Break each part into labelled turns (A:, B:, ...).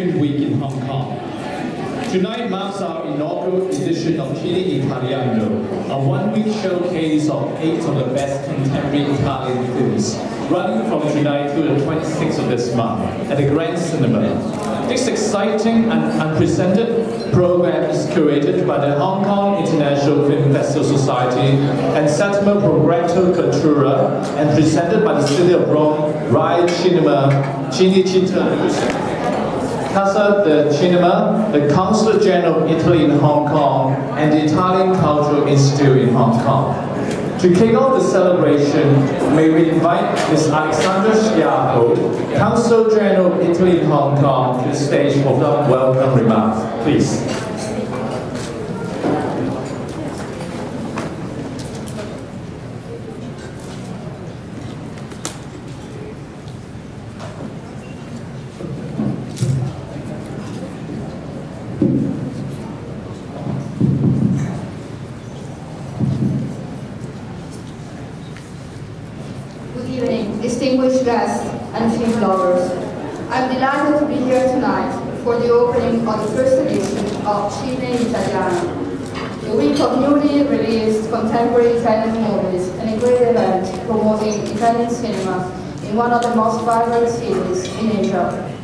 A: Week in Hong Kong. Tonight marks our inaugural edition of Cine Italiano, a one-week showcase of 8 of the best contemporary Italian films, running from tonight to the 26th of this month at the Grand Cinema. This exciting and unprecedented program is curated by the Hong Kong International Film Festival Society and Zetema Progetto Cultura and presented by the City of Rome, Rai Cinema, CineCittà, Luce, Casa de Cinema, the Consulate General of Italy in Hong Kong, and the Italian Cultural Institute in Hong Kong. To kick off the celebration, may we invite Ms. Alexandra Schiavo, Consul General of Italy in Hong Kong, to the stage for welcome remarks. Please.
B: Distinguished guests and film lovers, I'm delighted to be here tonight for the opening of the first edition of Cine Italiano, a week of newly released contemporary Italian movies and a great event promoting Italian cinema in one of the most vibrant cities in Asia.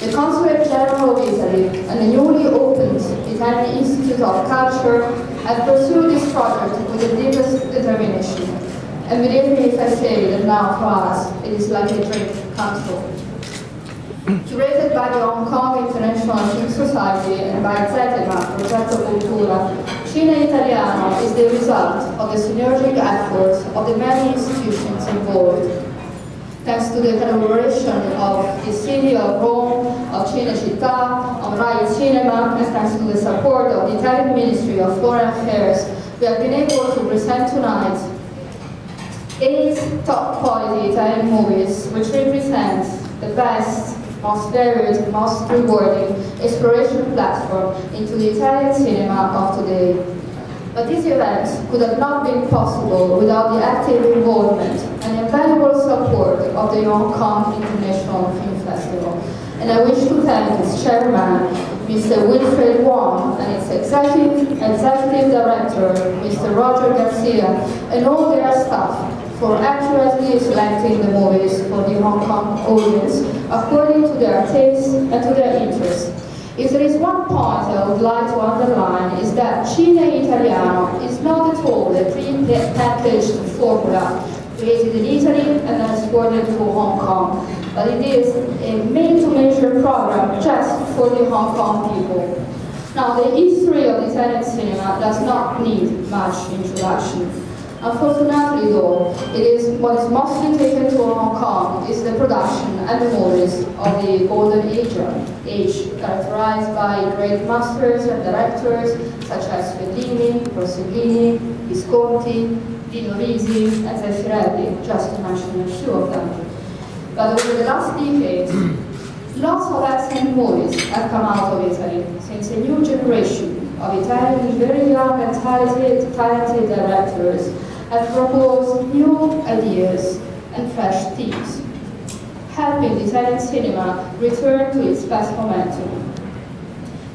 B: The Consulate General of Italy and the newly opened Italian Institute of Culture have pursued this project with the deepest determination. And believe me if I say that now for us, it is like a dream come true. Curated by the Hong Kong International Film Society and by Zetema, Progetto Cultura, Cine Italiano is the result of the synergic efforts of the many institutions involved. Thanks to the collaboration of the City of Rome, of CineCittà, of Rai Cinema, and thanks to the support of the Italian Ministry of Foreign Affairs, we have been able to present tonight 8 top-quality Italian movies, which represent the best, most varied, most rewarding exploration platform into the Italian cinema of today. But this event could have not been possible without the active involvement and invaluable support of the Hong Kong International Film Festival. And I wish to thank its chairman, Mr. Wilfred Wong, and its executive director, Mr. Roger Garcia, and all their staff for accurately selecting the movies for the Hong Kong audience according to their tastes and to their interests. If there is one point I would like to underline is that Cine Italiano is not at all a pre-packaged formula created in Italy and then exported to Hong Kong, but it is a made-to-measure program just for the Hong Kong people. Now, the history of Italian cinema does not need much introduction. Unfortunately, though, what is mostly taken to Hong Kong is the production and the movies of the Golden Age, characterized by great masters and directors such as Fellini, Rossellini, Visconti, Dino Risi, and Zeffirelli, just to mention a few of them. But over the last decade, lots of excellent movies have come out of Italy, since a new generation of Italian, very young and talented directors have proposed new ideas and fresh themes, helping the Italian cinema return to its best momentum.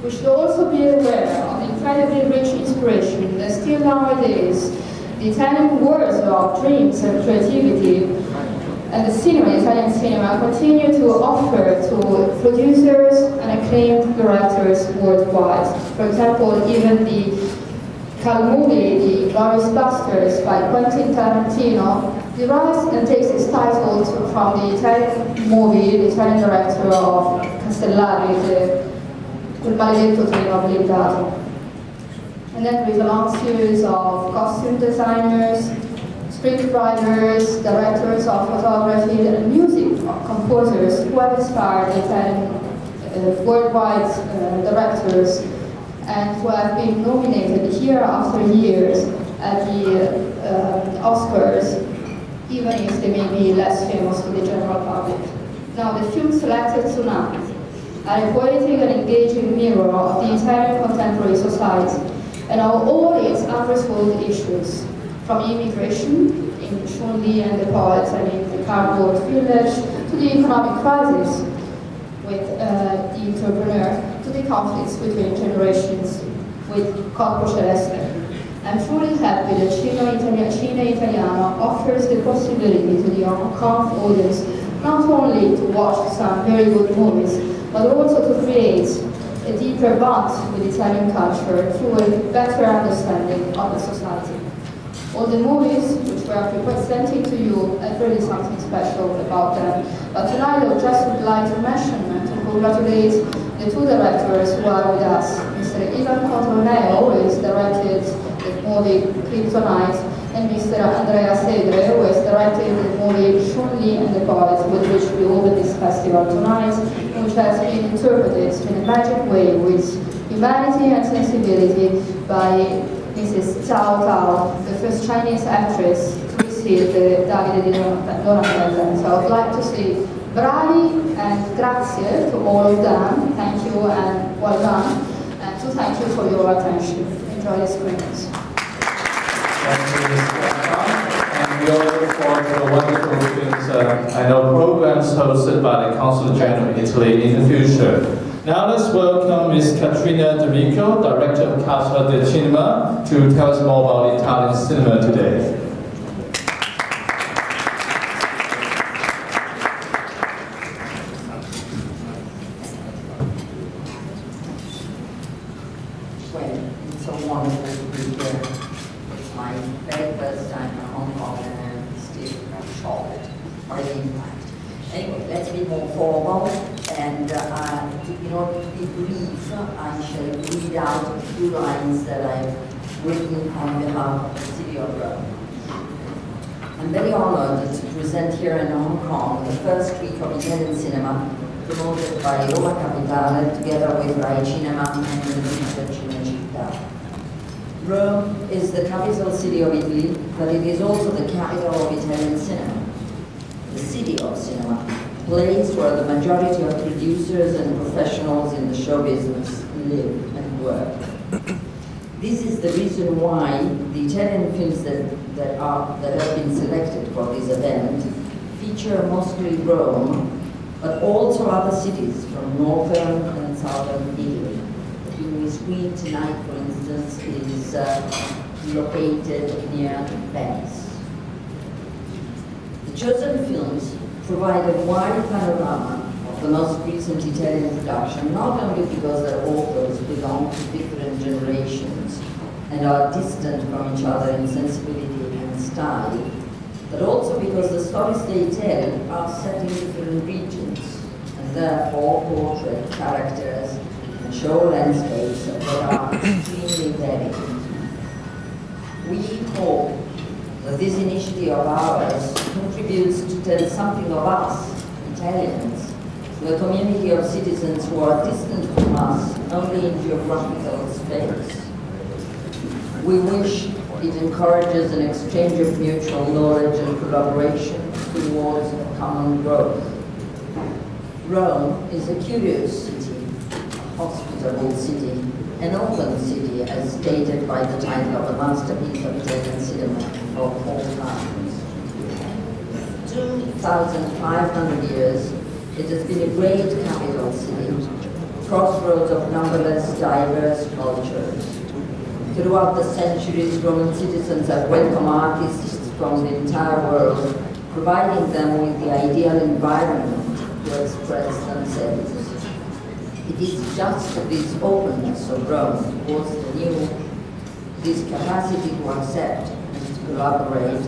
B: We should also be aware of the incredibly rich inspiration that still nowadays the Italian worlds of dreams and creativity and the Italian cinema continue to offer to producers and acclaimed directors worldwide. For example, even the cult movie, The Glorious Bastards by Quentin Tarantino, derives and takes its title from the Italian movie, the Italian director of Castellari, Quel maledetto treno blindato. And then there is a long series of costume designers, scriptwriters, directors of photography, and music composers who have inspired Italian worldwide directors and who have been nominated year after year at the Oscars, even if they may be less famous to the general public. Now, the films selected tonight are a poetic and engaging mirror of the Italian contemporary society and of all its unresolved issues, from immigration in Shun and the Poets, the cardboard village, to the economic crisis with the conflicts between generations with Corpo Celeste. I'm truly happy that Cine Italiano offers the possibility to the Hong Kong audience not only to watch some very good movies, but also to create a deeper bond with Italian culture through a better understanding of the society. All the movies which we are presenting to you have really something special about them. But tonight I would just like to mention and to congratulate the two directors who are with us. Mr. Ivan Controneo, who has directed the movie Kryptonite, and Mr. Andrea Segre, who has directed the movie Shun and the Poet, with which we open this festival tonight, which has been interpreted in a magic way with humanity and sensibility by Mrs. Cao Tao, the first Chinese actress to receive the Davide di Donatella. So I would like to say bravi and grazie to all of them. Thank you and well done. And to thank you for your attention. Enjoy the screenings.
A: Thank you, Ms. And we all look forward to the wonderful films, I know programs hosted by the Consulate General in Italy in the future. Now let's welcome Ms. Caterina D'Amico, Director of Casa del Cinema, to tell us more about Italian cinema today.
C: Well, it's so wonderful to be here. It's my very first time in Hong Kong and I'm still shocked by the impact. Anyway, let's be more formal and in order to be brief, I shall read out a few lines that I've written on behalf of the City of Rome. I'm very honored to present here in Hong Kong the first week of Italian cinema promoted by Roma Capitale together with Rai Cinema and the Luce CineCittà. Rome is the capital city of Italy, but it is also the capital of Italian cinema. The city of cinema, a place where the majority of producers and professionals in the show business live and work. This is the reason why the Italian films that have been selected for this event feature mostly Rome, but also other cities from northern and southern Italy. The film we screen tonight, for instance, is located near Venice. The chosen films provide a wide panorama of the most recent Italian production, not only because their authors belong to different generations and are distant from each other in sensibility and style, but also because the stories they tell are set in different regions and therefore portray characters and show landscapes that are extremely varied. We hope that this initiative of ours contributes to tell something of us, Italians, to a community of citizens who are distant from us only in geographical space. We wish it encourages an exchange of mutual knowledge and collaboration towards a common growth. Rome is a curious city, a hospitable city, an open city, as stated by the title of the masterpiece of Italian cinema of all times. 2,500 years, it has been a great capital city, crossroads of numberless diverse cultures. Throughout the centuries, Roman citizens have welcomed artists from the entire world, providing them with the ideal environment to express themselves. It is just this openness of Rome towards the new, this capacity to accept and to collaborate,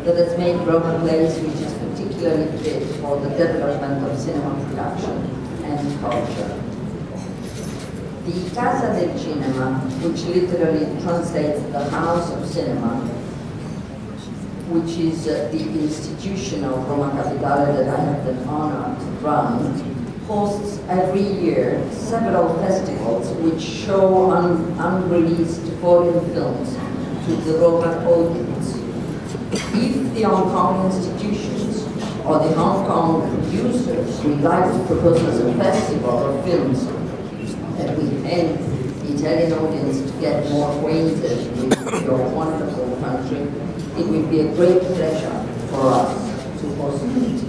C: that has made Rome a place which is particularly fit for the development of cinema production and culture. The Casa del Cinema, which literally translates the House of Cinema, which is the institution of Roma Capitale that I have the honor to run, hosts every year several festivals which show unreleased foreign films to the Roman audience. If the Hong Kong institutions or the Hong Kong producers would like to propose as a festival of films that we help the Italian audience to get more acquainted with your wonderful country, it would be a great pleasure for us to host it.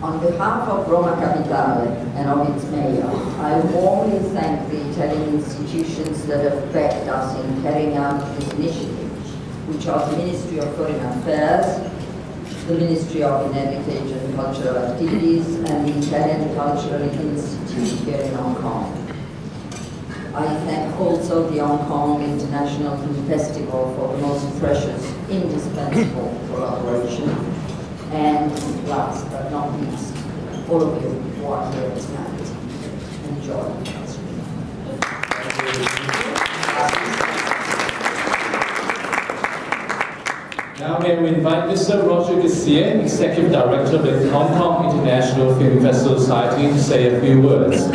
C: On behalf of Roma Capitale and of its mayor, I warmly thank the Italian institutions that have backed us in carrying out this initiative, which are the Ministry of Foreign Affairs, the Ministry of Heritage and Cultural Activities, and the Italian Cultural Institute here in Hong Kong. I thank also the Hong Kong International Film Festival for the most precious, indispensable collaboration. And last but not least, all of you who are here tonight. Enjoy.
A: Now may we invite Mr. Roger Garcia, Executive Director of the Hong Kong International Film Festival Society, to say a few words.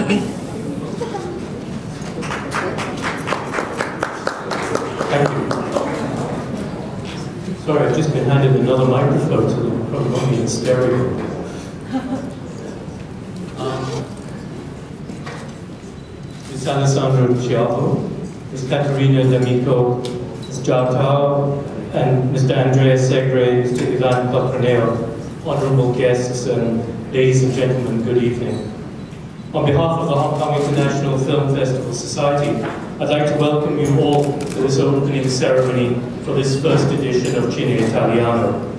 D: Thank you. Sorry, I've just been handed another microphone, so it'll probably won't be in stereo. Ms. Alessandro Ciavo, Ms. Caterina D'Amico, Ms. Zhao Tao, and Mr. Andrea Segre, Mr. Ivan Cotroneo, honorable guests, and ladies and gentlemen, good evening. On behalf of the Hong Kong International Film Festival Society, I'd like to welcome you all to this opening ceremony for this first edition of Cine Italiano.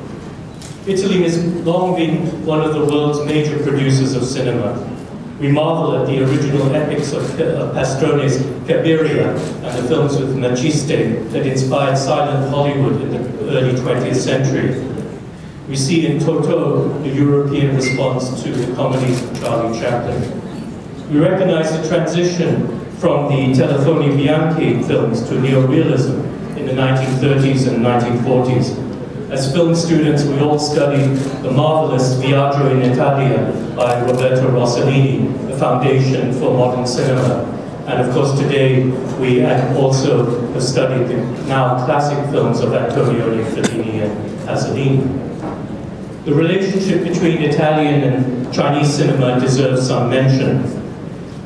D: Italy has long been one of the world's major producers of cinema. We marvel at the original epics of Pastrone's Cabiria and the films with Maciste that inspired silent Hollywood in the early 20th century. We see in Toto the European response to the comedies of Charlie Chaplin. We recognize the transition from the Telefoni Bianchi films to neorealism in the 1930s and 1940s. As film students, we all studied the marvelous Viaggio in Italia by Roberto Rossellini, the foundation for modern cinema. And of course today, we also have studied the now classic films of Antonioni, Fellini and Pasolini. The relationship between Italian and Chinese cinema deserves some mention.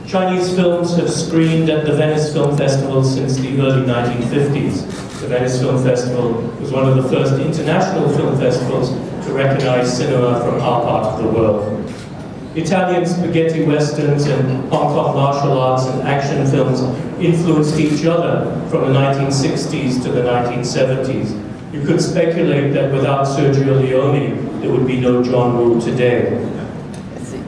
D: Chinese films have screened at the Venice Film Festival since the early 1950s. The Venice Film Festival was one of the first international film festivals to recognize cinema from our part of the world. Italian spaghetti westerns and Hong Kong martial arts and action films influenced each other from the 1960s to the 1970s. You could speculate that without Sergio Leone, there would be no John Woo today.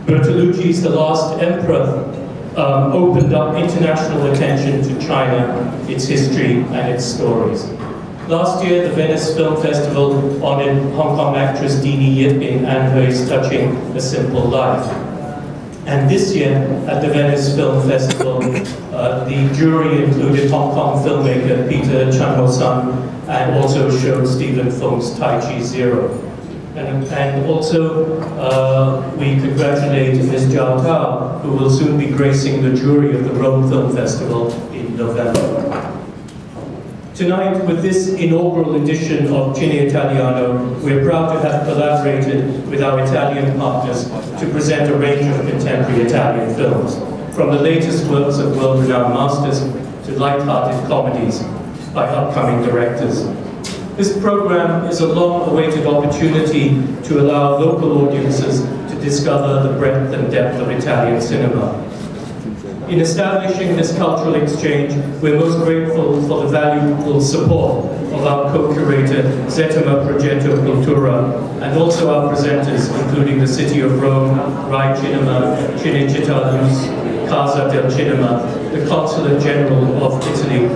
D: Bertolucci's The Last Emperor opened up international attention to China, its history, and its stories. Last year, the Venice Film Festival honored Hong Kong actress Dini Yip in Anne Hui's touching A Simple Life. And this year, at the Venice Film Festival, the jury included Hong Kong filmmaker Peter Chan-ho-sun and also showed Stephen Fung's Tai Chi Zero. And also, we congratulate Ms. Zhao Tao, who will soon be gracing the jury of the Rome Film Festival in November. Tonight, with this inaugural edition of Cine Italiano, we're proud to have collaborated with our Italian partners to present a range of contemporary Italian films, from the latest works of world-renowned masters to light-hearted comedies by upcoming directors. This program is a long-awaited opportunity to allow local audiences to discover the breadth and depth of Italian cinema. In establishing this cultural exchange, we're most grateful for the valuable support of our co-curator, Zetema, Progetto, Cultura, and also our presenters, including the City of Rome, Rai Cinema, CineCittà, Luce, Casa del Cinema, the Consulate General of Italy,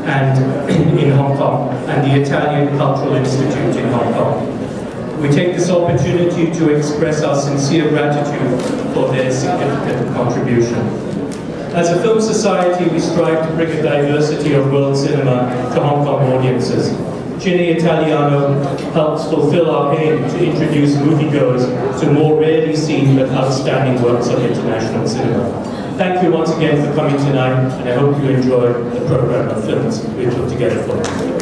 D: and in Hong Kong, and the Italian Cultural Institute in Hong Kong. We take this opportunity to express our sincere gratitude for their significant contribution. As a film society, we strive to bring a diversity of world cinema to Hong Kong audiences. Cine Italiano helps fulfill our aim to introduce moviegoers to more rarely seen but outstanding works of international cinema. Thank you once again for coming tonight, and I hope you enjoy the program of films we've put together for you.